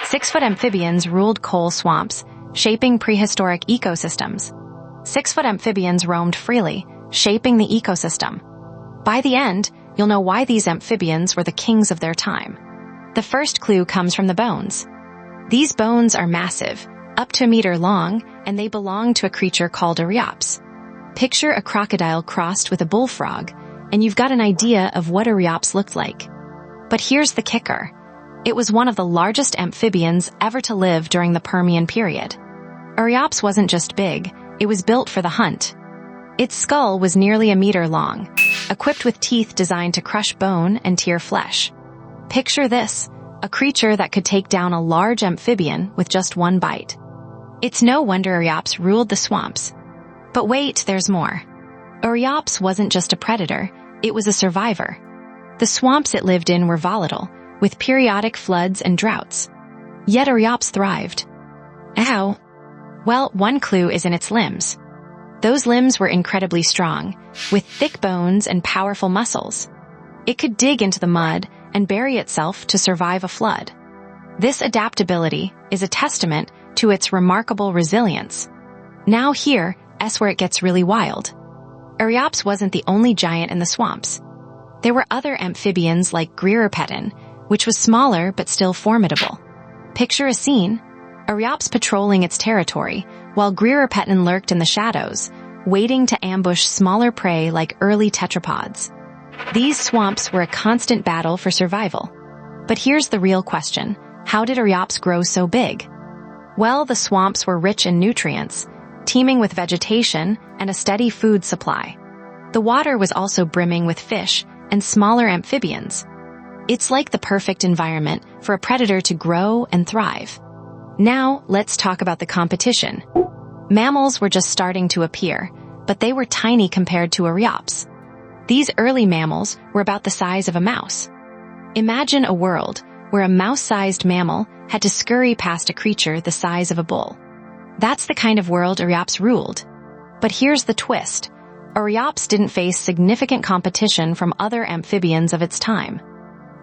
6-foot amphibians ruled coal swamps, shaping prehistoric ecosystems. 6-foot amphibians roamed freely, shaping the ecosystem. By the end, you'll know why these amphibians were the kings of their time. The first clue comes from the bones. These bones are massive, up to a meter long, and they belong to a creature called a rheops. Picture a crocodile crossed with a bullfrog, and you've got an idea of what a rheops looked like. But here's the kicker. It was one of the largest amphibians ever to live during the Permian period. A rheops wasn't just big, it was built for the hunt. Its skull was nearly a meter long, equipped with teeth designed to crush bone and tear flesh. Picture this, a creature that could take down a large amphibian with just one bite. It's no wonder a rheops ruled the swamps. But wait, there's more. A rheops wasn't just a predator, it was a survivor. The swamps it lived in were volatile, with periodic floods and droughts. Yet a rheops thrived. How? Well, one clue is in its limbs. Those limbs were incredibly strong, with thick bones and powerful muscles. It could dig into the mud and bury itself to survive a flood. This adaptability is a testament to its remarkable resilience. Now here's where it gets really wild. A rheops wasn't the only giant in the swamps. There were other amphibians like Greerpetin, which was smaller but still formidable. Picture a scene, a rheops patrolling its territory, while Greerpetin lurked in the shadows, waiting to ambush smaller prey like early tetrapods. These swamps were a constant battle for survival. But here's the real question. How did a rheops grow so big? Well, the swamps were rich in nutrients, teeming with vegetation and a steady food supply. The water was also brimming with fish and smaller amphibians. It's like the perfect environment for a predator to grow and thrive. Now, let's talk about the competition. Mammals were just starting to appear, but they were tiny compared to a rheops. These early mammals were about the size of a mouse. Imagine a world where a mouse-sized mammal had to scurry past a creature the size of a bull. That's the kind of world a rheops ruled. But here's the twist. A rheops didn't face significant competition from other amphibians of its time.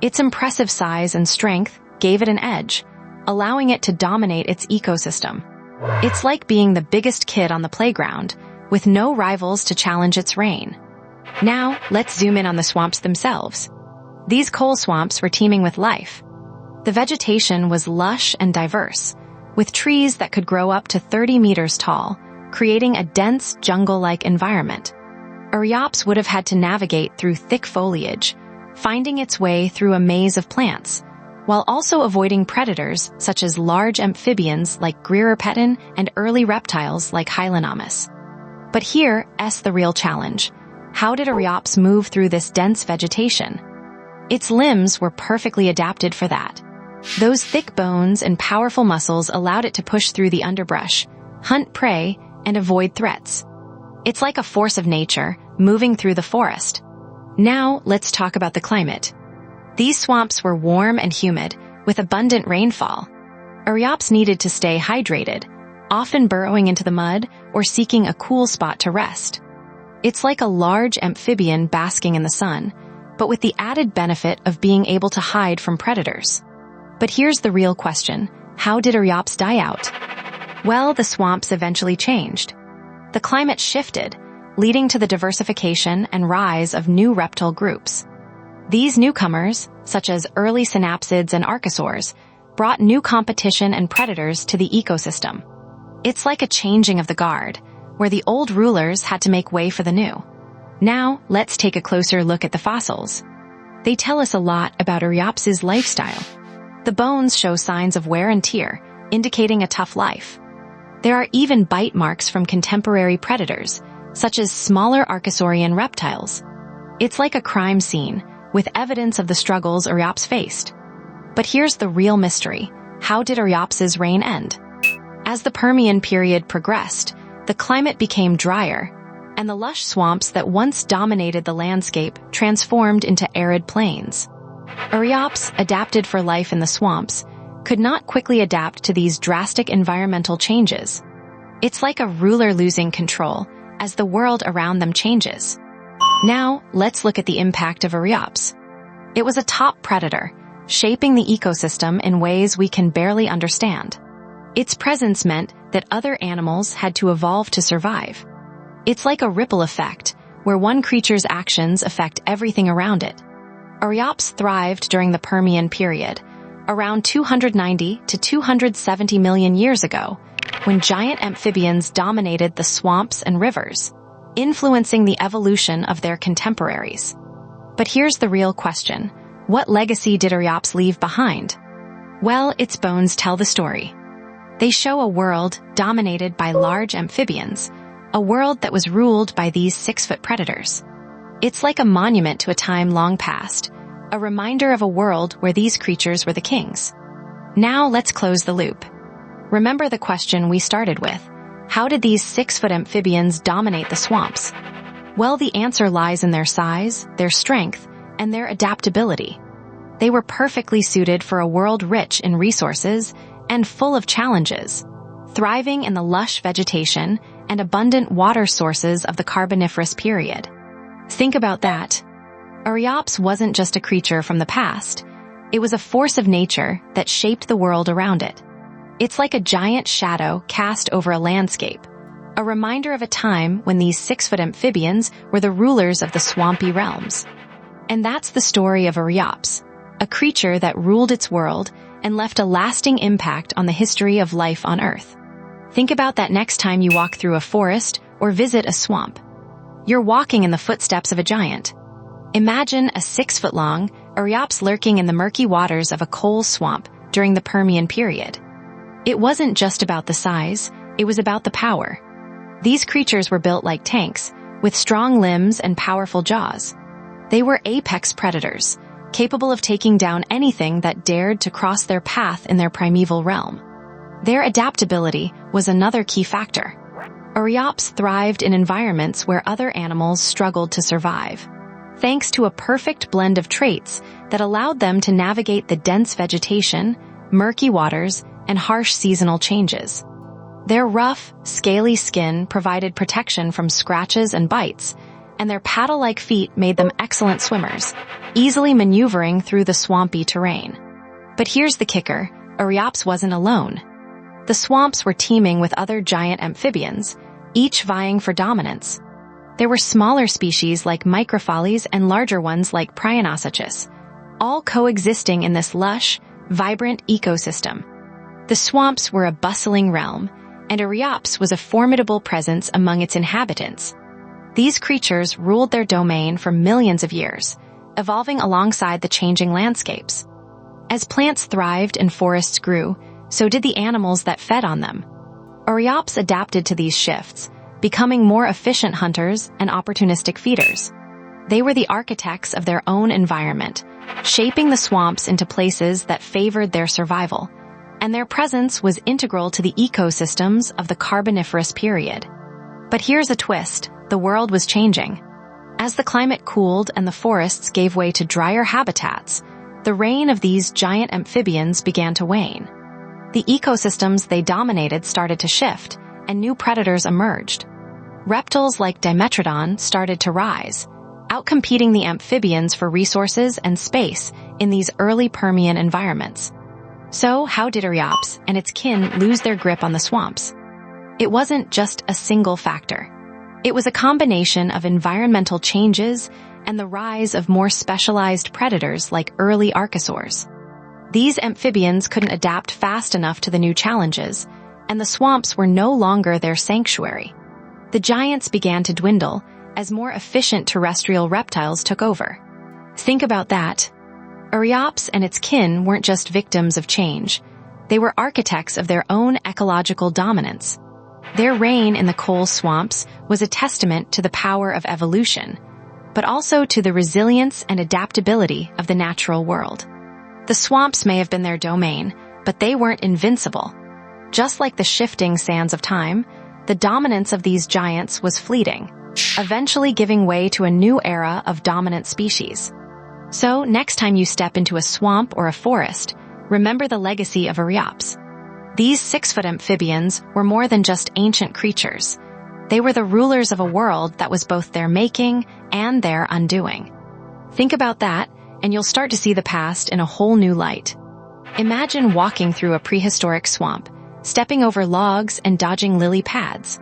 Its impressive size and strength gave it an edge, allowing it to dominate its ecosystem. It's like being the biggest kid on the playground, with no rivals to challenge its reign. Now, let's zoom in on the swamps themselves. These coal swamps were teeming with life. The vegetation was lush and diverse, with trees that could grow up to 30 meters tall, creating a dense jungle-like environment. A rheops would have had to navigate through thick foliage, finding its way through a maze of plants, while also avoiding predators such as large amphibians like Greerpetin and early reptiles like Hylonomus. But here's the real challenge. How did a rheops move through this dense vegetation? Its limbs were perfectly adapted for that. Those thick bones and powerful muscles allowed it to push through the underbrush, hunt prey, and avoid threats. It's like a force of nature moving through the forest. Now, let's talk about the climate. These swamps were warm and humid, with abundant rainfall. A rheops needed to stay hydrated, often burrowing into the mud or seeking a cool spot to rest. It's like a large amphibian basking in the sun, but with the added benefit of being able to hide from predators. But here's the real question. How did a rheops die out? Well, the swamps eventually changed. The climate shifted, leading to the diversification and rise of new reptile groups. These newcomers, such as early synapsids and archosaurs, brought new competition and predators to the ecosystem. It's like a changing of the guard, where the old rulers had to make way for the new. Now, let's take a closer look at the fossils. They tell us a lot about a rheops's lifestyle. The bones show signs of wear and tear, indicating a tough life. There are even bite marks from contemporary predators, such as smaller archosaurian reptiles. It's like a crime scene, with evidence of the struggles a rheops faced. But here's the real mystery. How did a rheops's reign end? As the Permian period progressed, the climate became drier, and the lush swamps that once dominated the landscape transformed into arid plains. A rheops, adapted for life in the swamps, could not quickly adapt to these drastic environmental changes. It's like a ruler losing control as the world around them changes. Now, let's look at the impact of a rheops. It was a top predator, shaping the ecosystem in ways we can barely understand. Its presence meant that other animals had to evolve to survive. It's like a ripple effect, where one creature's actions affect everything around it. Archaeops thrived during the Permian period, around 290 to 270 million years ago, when giant amphibians dominated the swamps and rivers, influencing the evolution of their contemporaries. But here's the real question. What legacy did Archaeops leave behind? Well, its bones tell the story. They show a world dominated by large amphibians, a world that was ruled by these 6-foot predators. It's like a monument to a time long past, a reminder of a world where these creatures were the kings. Now let's close the loop. Remember the question we started with. How did these 6-foot amphibians dominate the swamps? Well, the answer lies in their size, their strength, and their adaptability. They were perfectly suited for a world rich in resources and full of challenges, thriving in the lush vegetation and abundant water sources of the Carboniferous period. Think about that. Archaeops wasn't just a creature from the past. It was a force of nature that shaped the world around it. It's like a giant shadow cast over a landscape, a reminder of a time when these 6-foot amphibians were the rulers of the swampy realms. And that's the story of Archaeops, a creature that ruled its world and left a lasting impact on the history of life on Earth. Think about that next time you walk through a forest or visit a swamp. You're walking in the footsteps of a giant. Imagine a 6-foot-long Archaeops lurking in the murky waters of a coal swamp during the Permian period. It wasn't just about the size, it was about the power. These creatures were built like tanks, with strong limbs and powerful jaws. They were apex predators, capable of taking down anything that dared to cross their path in their primeval realm. Their adaptability was another key factor. Archaeops thrived in environments where other animals struggled to survive, thanks to a perfect blend of traits that allowed them to navigate the dense vegetation, murky waters, and harsh seasonal changes. Their rough, scaly skin provided protection from scratches and bites, and their paddle-like feet made them excellent swimmers, easily maneuvering through the swampy terrain. But here's the kicker, Archaeops wasn't alone. The swamps were teeming with other giant amphibians, each vying for dominance. There were smaller species like microphalies and larger ones like Prionosuchus, all coexisting in this lush, vibrant ecosystem. The swamps were a bustling realm, and Archaeops was a formidable presence among its inhabitants. These creatures ruled their domain for millions of years, evolving alongside the changing landscapes. As plants thrived and forests grew, so did the animals that fed on them. Archaeops adapted to these shifts, becoming more efficient hunters and opportunistic feeders. They were the architects of their own environment, shaping the swamps into places that favored their survival, and their presence was integral to the ecosystems of the Carboniferous period. But here's a twist, the world was changing. As the climate cooled and the forests gave way to drier habitats, the reign of these giant amphibians began to wane. The ecosystems they dominated started to shift, and new predators emerged. Reptiles like Dimetrodon started to rise, outcompeting the amphibians for resources and space in these early Permian environments. So, how did Archaeops and its kin lose their grip on the swamps? It wasn't just a single factor. It was a combination of environmental changes and the rise of more specialized predators like early archosaurs. These amphibians couldn't adapt fast enough to the new challenges, and the swamps were no longer their sanctuary. The giants began to dwindle as more efficient terrestrial reptiles took over. Think about that. Archaeops and its kin weren't just victims of change. They were architects of their own ecological dominance. Their reign in the coal swamps was a testament to the power of evolution, but also to the resilience and adaptability of the natural world. The swamps may have been their domain, but they weren't invincible. Just like the shifting sands of time, the dominance of these giants was fleeting, eventually giving way to a new era of dominant species. So, next time you step into a swamp or a forest, remember the legacy of Archaeops. These 6-foot amphibians were more than just ancient creatures. They were the rulers of a world that was both their making and their undoing. Think about that. and you'll start to see the past in a whole new light. Imagine walking through a prehistoric swamp, stepping over logs and dodging lily pads.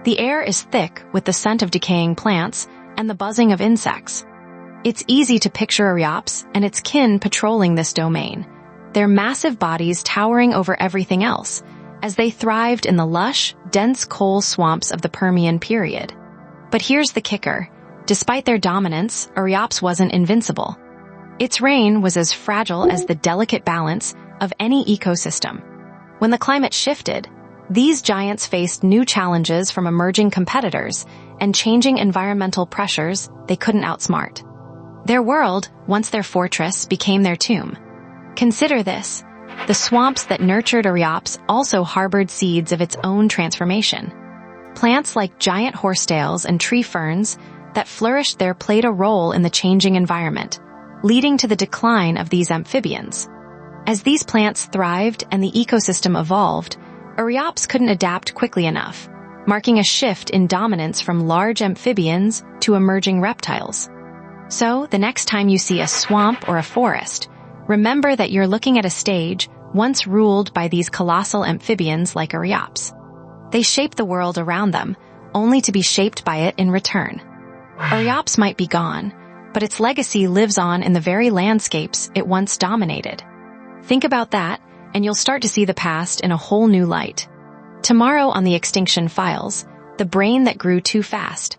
The air is thick with the scent of decaying plants and the buzzing of insects. It's easy to picture Archaeops and its kin patrolling this domain, their massive bodies towering over everything else, as they thrived in the lush, dense coal swamps of the Permian period. But here's the kicker. Despite their dominance, Archaeops wasn't invincible. Its reign was as fragile as the delicate balance of any ecosystem. When the climate shifted, these giants faced new challenges from emerging competitors and changing environmental pressures they couldn't outsmart. Their world, once their fortress, became their tomb. Consider this. The swamps that nurtured Archaeops also harbored seeds of its own transformation. Plants like giant horsetails and tree ferns that flourished there played a role in the changing environment, leading to the decline of these amphibians. As these plants thrived and the ecosystem evolved, Archaeops couldn't adapt quickly enough, marking a shift in dominance from large amphibians to emerging reptiles. So, the next time you see a swamp or a forest, remember that you're looking at a stage once ruled by these colossal amphibians like Archaeops. They shape the world around them, only to be shaped by it in return. Archaeops might be gone, but its legacy lives on in the very landscapes it once dominated. Think about that, and you'll start to see the past in a whole new light. Tomorrow on the Extinction Files, the brain that grew too fast.